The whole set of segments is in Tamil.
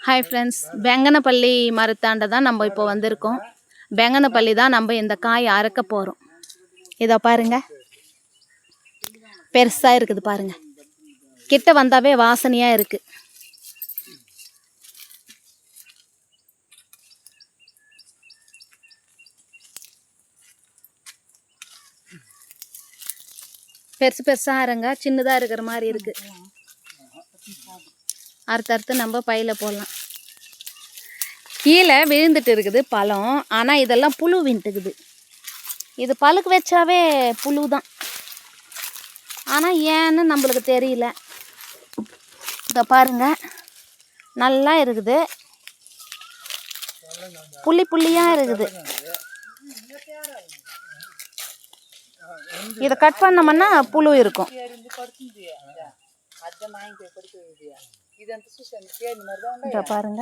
ஹாய் ஃப்ரெண்ட்ஸ், பெங்கனப்பள்ளி மரத்தாண்ட தான் நம்ம இப்போ வந்திருக்கோம். பெங்கனப்பள்ளி தான் நம்ம இந்த காய் அறுக்க போகிறோம். இதை பாருங்க, பெருசாக இருக்குது பாருங்க. கிட்ட வந்தாவே வாசனையாக இருக்குது. பெருசு பெருசாக அருங்க, சின்னதாக இருக்கிற மாதிரி இருக்குது. அறுத்து நம்ம பையில் போடலாம். கீழே விழுந்துட்டு இருக்குது பழம், ஆனால் இதெல்லாம் புழு விண்டுக்குது. இது பழுக்கு வச்சாவே புழு தான், ஆனால் ஏன்னு நம்மளுக்கு தெரியல. இதை பாருங்க, நல்லா இருக்குது, புள்ளி புள்ளியாக இருக்குது. இதை கட் பண்ணோம்னா புழு இருக்கும். பாருங்க,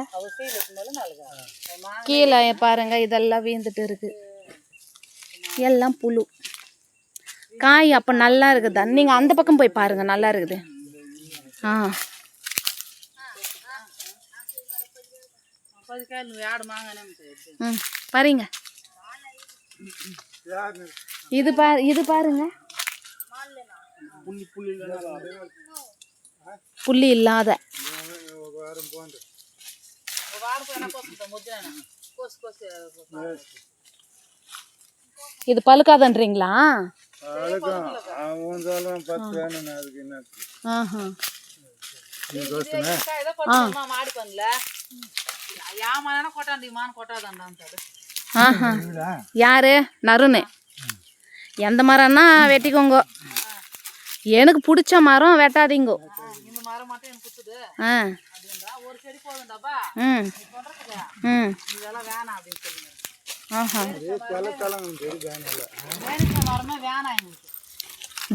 கீழே பாருங்க, இதெல்லாம் வீழ்ந்துட்டு இருக்கு, எல்லாம் புழு. காய் அப்ப நல்லா இருக்குதா? நீங்க அந்த பக்கம் போய் பாருங்க, நல்லா இருக்குது. பாருங்க, இது பாருங்க, புள்ளி இல்லாத. இது பழுக்காதன்றீங்களா? யாரு? நறுனு. எந்த மரம்னா வெட்டிக்கோங்க, எனக்கு பிடிச்ச மரம் வெட்டாதீங்கோ.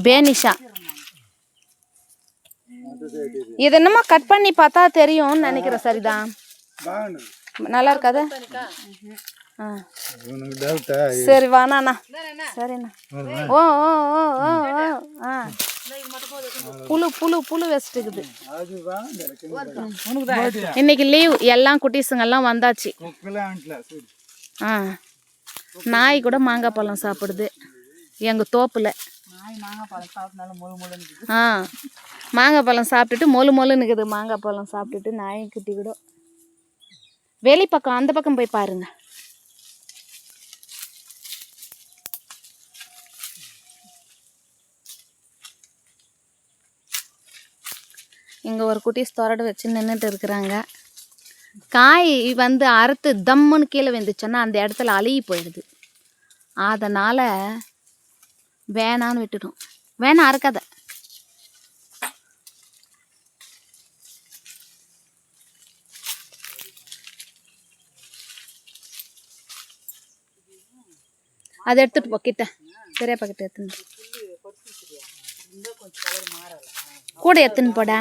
பேனிஷா, இது என்னமோ கட் பண்ணி பார்த்தா தெரியும்னு நினைக்கிறேன். சரிதான், நல்லா இருக்காது. சரி வாண்ணா, சரிண்ணா. ஓ ஓ ஓ ஓ ஆ, புழு புழு புழு வச்சுட்டுக்குது. இன்னைக்கு லீவ், எல்லாம் குட்டீஸுங்கெல்லாம் வந்தாச்சு. நாய் கூட மாங்காய் பழம் சாப்பிடுது எங்கள் தோப்பில். மாங்காய் பழம் சாப்பிட்டுட்டு மொழு மொழுன்னுக்குது. மாங்காய் பழம் சாப்பிட்டுட்டு நாய்க்குட்டி கூட. வெளி பக்கம், அந்த பக்கம் போய் பாருங்க. இங்கே ஒரு குட்டீஸ் தொரடு வச்சு நின்றுட்டு இருக்கிறாங்க. காய் வந்து அறுத்து தம்முன்னு கீழே வந்துச்சுன்னா அந்த இடத்துல அழுகி போயிடுது. அதனால் வேணான்னு விட்டுட்டோம். வேணாம், அறுக்காத. அதை எடுத்துட்டு போ, கிட்ட பெரிய பக்கெட் எடுத்துன்னு கூட எடுத்துன்னு போடா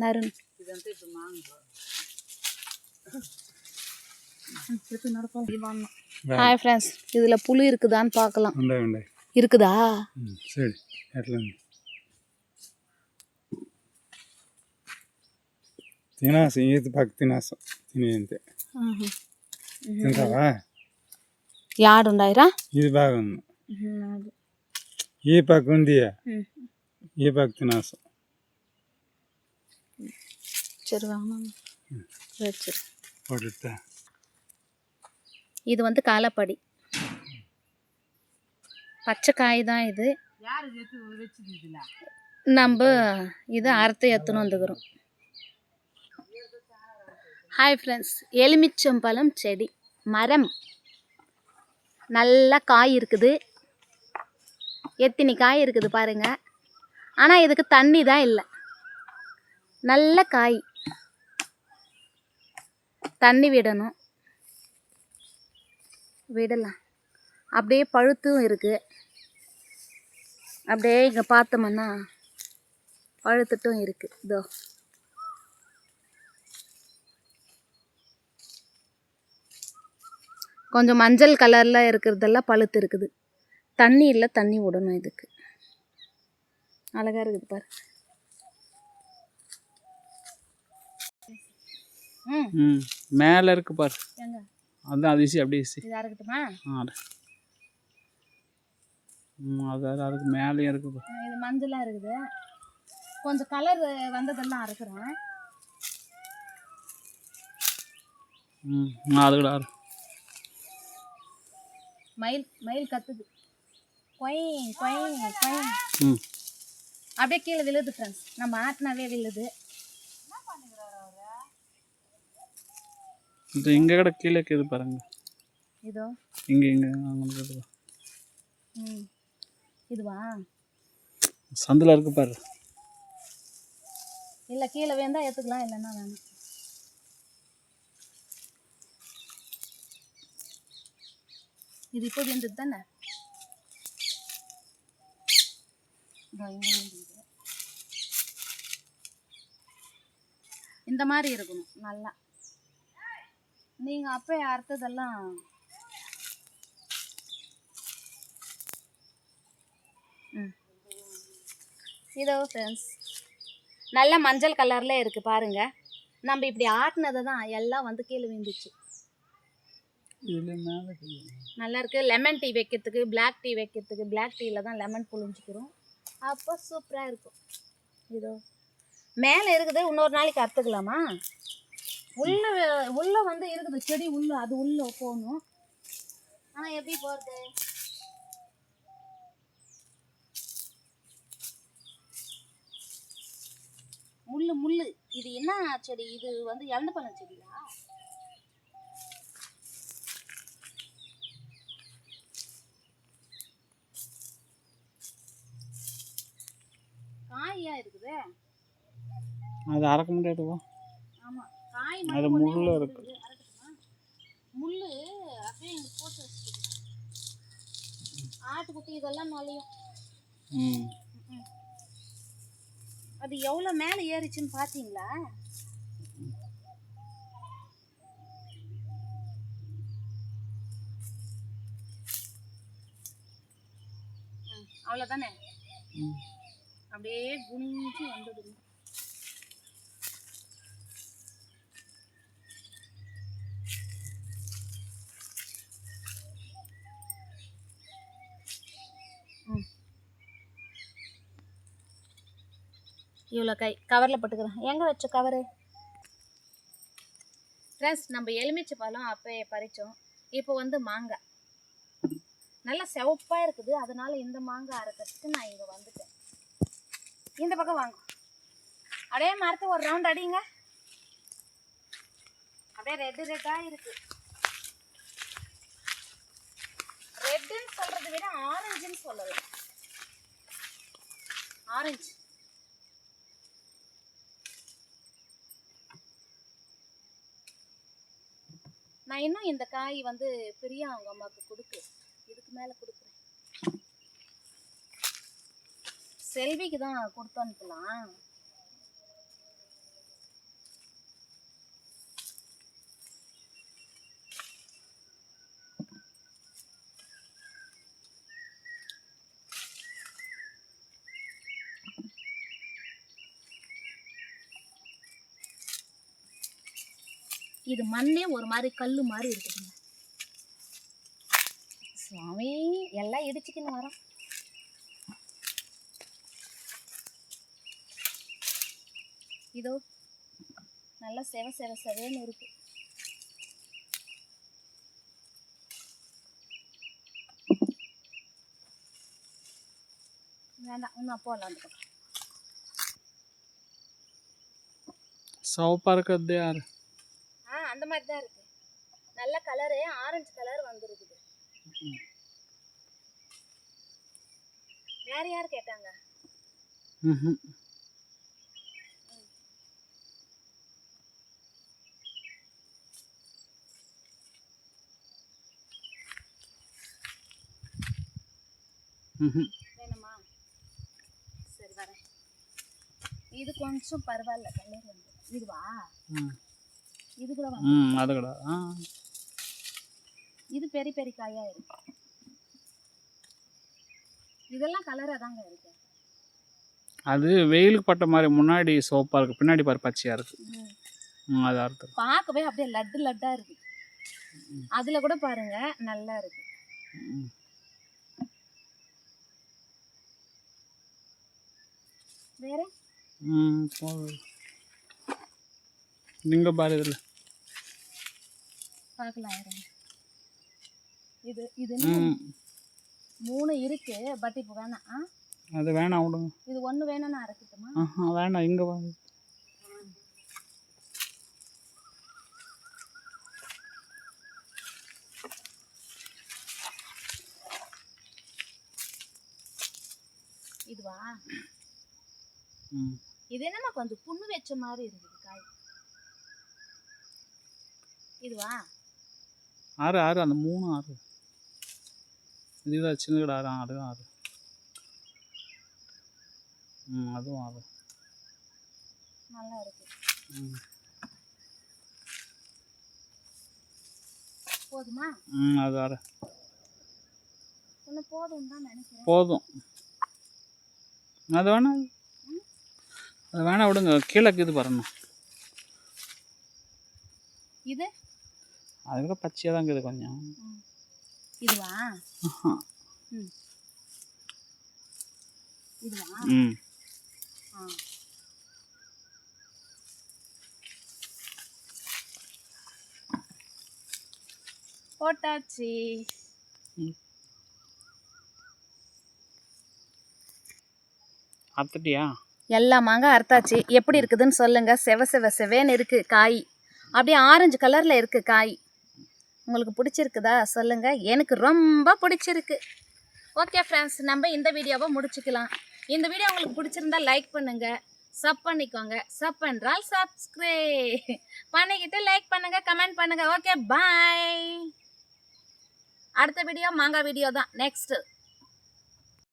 நறுன். ஹாய் ஃப்ரெண்ட்ஸ், இதில் புழு இருக்குதான்னு பார்க்கலாம். இருக்குதா? சரி, తినాసం ఈత పక్క తినాసం తినేంతే తింటావా? యాడుండాయిరా? ఇది బాగుంది. ఈ పక్క ఉంది, ఈ పక్క తినాసం. இது வந்து காலப்படி பச்சை காய் தான் இது. நம்ம இதை அறுத்து எடுத்துன்னு வந்துக்கிறோம். ஹாய் ஃப்ரெண்ட்ஸ், எலுமிச்சம்பழம் செடி மரம் நல்லா காய் இருக்குது. எத்தனை காய் இருக்குது பாருங்க. ஆனால் இதுக்கு தண்ணி தான் இல்லை. நல்ல காய், தண்ணி விடணும். விடலாம். அப்படியே பழுத்தும் இருக்குது. அப்படியே இங்கே பார்த்தோம்னா பழுத்துட்டும் இருக்குது. இதோ கொஞ்சம் மஞ்சள் கலரில் இருக்கிறதெல்லாம் பழுத்து இருக்குது. தண்ணி இல்லை, தண்ணி விடணும். இதுக்கு அழகாக இருக்குது பாரு. ம் ம் மேலே இருக்கு பாரு. எங்க அதான் அது ஈஸி, அப்படியே ஈஸி. இதா இருக்கட்டுமா? அது அதுக்கு மேலேயும் இருக்கு பாரு. இது மஞ்சளாக இருக்குது. கொஞ்சம் கலர் வந்ததெல்லாம் அறுக்குறேன். அதுக்கூட மயில் மயில் கத்துது. கொய் கொய் கொய். அப்படியே கீழே விழுது ஃப்ரெண்ட்ஸ். நம்ம ஆட்டினாவே விழுது. இது இங்கே கூட கீழே இருக்குது பாருங்க. இதோ இங்கே இங்கே அங்கே இதுவா? சந்தில் இருக்கு பாரு. இல்லை கீழே வேந்தா எடுத்துக்கலாம், இல்லைன்னா வேணும். இது இப்போ வேந்தது தானே? இந்த மாதிரி இருக்கணும் நல்லா. நீங்கள் அப்போ அறுத்ததெல்லாம் இதோ ஃப்ரெண்ட்ஸ் நல்ல மஞ்சள் கலரில் இருக்குது பாருங்க. நம்ம இப்படி ஆட்டினதை தான் எல்லாம் வந்து கீழே விழுந்துச்சு. நல்லா இருக்குது. லெமன் டீ வைக்கிறதுக்கு, பிளாக் டீ வைக்கிறதுக்கு, பிளாக் டீயில் தான் லெமன் புழிஞ்சிக்கிறோம். அப்போ சூப்பராக இருக்கும். இதோ மேலே இருக்குது. இன்னொரு நாளைக்கு அறுத்துக்கலாமா? உள்ள வந்து இருக்குது செடி உள்ள, அது உள்ள போகணும். ஆனால் எப்படி போகிறது? முள்ளு. இது என்ன செடி? இது வந்து இழந்த பழம் செடியா? காயா இருக்குது. அது அறக்க முடியாதுவா? ஆமாம், காய் அது முள்ளு இருக்கு. முள்ளு அப்படியே இங்கே போட்டு வச்சுருக்கேன். ஆட்டுக்குட்டி இதெல்லாம் நுழையும். அது எவ்வளோ மேலே ஏறிச்சுன்னு பார்த்தீங்களா? அவ்வளோதானே? அப்படியே குனிஞ்சு வந்தது. இவ்வளோ கவரில் போட்டுக்கிறேன். எங்கே வச்ச கவரு? ஃப்ரெண்ட்ஸ், நம்ம எலுமிச்சை பழம் அப்போ பறித்தோம். இப்போ வந்து மாங்காய் நல்லா சிவப்பாக இருக்குது. அதனால இந்த மாங்காய் அரைக்கிறதுக்கு நான் இங்கே வந்துட்டேன். இந்த பக்கம் வாங்க. அப்படியே மரத்தை ஒரு ரவுண்ட் அடிங்க. அப்படியே ரெட்டாக இருக்கு. ரெட்டுன்னு சொல்கிறத விட ஆரஞ்சுன்னு சொல்லலாம். ஆரஞ்சு. நான் இன்னும் இந்த காய் வந்து பிரியா அவங்க அம்மாவுக்கு கொடுக்கு, இதுக்கு மேலே கொடுக்குறேன். செல்விக்கு தான் கொடுத்து அனுப்பலாம். இது மண்ணே ஒரு மாதிரி கல்லு மாதிரி இருக்குதுங்க. சுவாமி, எல்லாம் இடிச்சுக்கின்னு வரோம். இதோ நல்லா செவேன்னு இருக்கு. வேண்டாம், இன்னும் போடலாம். அந்த பக்கம் சவப்பா இருக்கிறது யாரு? அந்த மாதிரி தான் இருக்கு. நல்ல கலரு, ஆரஞ்சு கலர் வந்துருக்குது. வேற யார் கேட்டாங்க? வேணுமா? சரி, வரேன். இது கொஞ்சம் பரவாயில்ல கலர் வந்து. இதுவா? இது கூட அது கூட. இது பெரிய பெரிய காயா இருக்கு. இதெல்லாம் கலராக தாங்க இருக்கு. அது வெயிலுக்கு பட்ட மாதிரி முன்னாடி சோப்பா இருக்கு, பின்னாடி பாரு பச்சையா இருக்கு. அது அறுத்து. பார்க்கவே அப்படியே லட்டு லட்டா இருக்கு. அதுல கூட பாருங்க நல்லா இருக்கு. ம். வேற போதும். நீங்க பாரு இதில் பார்க்கலாம் இருங்க. இது இது இன்னும் 3 இருக்கு. பட் இப்போ வேணாம். அது வேணாம் விடுங்க. இது ஒன்று வேணும்னா அரைக்கட்டுமா? வேணாம், இங்கே வாங்க. இதுவா? ம். இது என்னமா கொஞ்சம் புண்ணு வச்ச மாதிரி இருக்குது காய். இதுவா? ஆறு அந்த 3 ஆறு. இதுதான் சின்ன கடை ஆறு. அதுவும் ஆறு. அதுவும் ஆறு. நல்லா இருக்கு. போதுமா? அது ஆறு. இன்னும் போதும் தான் நினைக்கிறேன். போதும். அது வேணாம். அது வேணாம் விடுங்க. கீழே இது வரணும். இது அது கூட பச்சையாக தான் இருக்குது கொஞ்சம். இதுவா? இதுவா? போட்டாச்சு. அறுத்துட்டியா? எல்லா மாங்காய் அறுத்தாச்சு. எப்படி இருக்குதுன்னு சொல்லுங்க. செவேன்னு இருக்கு காய். அப்படியே ஆரஞ்சு கலர்ல இருக்கு காய். உங்களுக்கு பிடிச்சிருக்குதா சொல்லுங்க. எனக்கு ரொம்ப பிடிச்சிருக்கு. ஓகே ஃப்ரெண்ட்ஸ், நம்ம இந்த வீடியோவை முடிச்சுக்கலாம். இந்த வீடியோ உங்களுக்கு பிடிச்சிருந்தா லைக் பண்ணுங்க, சப் பண்ணிக்கோங்க. சப் என்றால் சப்ஸ்கிரைப் பண்ணிக்கிட்டு லைக் பண்ணுங்க, கமெண்ட் பண்ணுங்க. Okay bye. அடுத்த வீடியோ மாங்காய் வீடியோ தான் நெக்ஸ்ட்.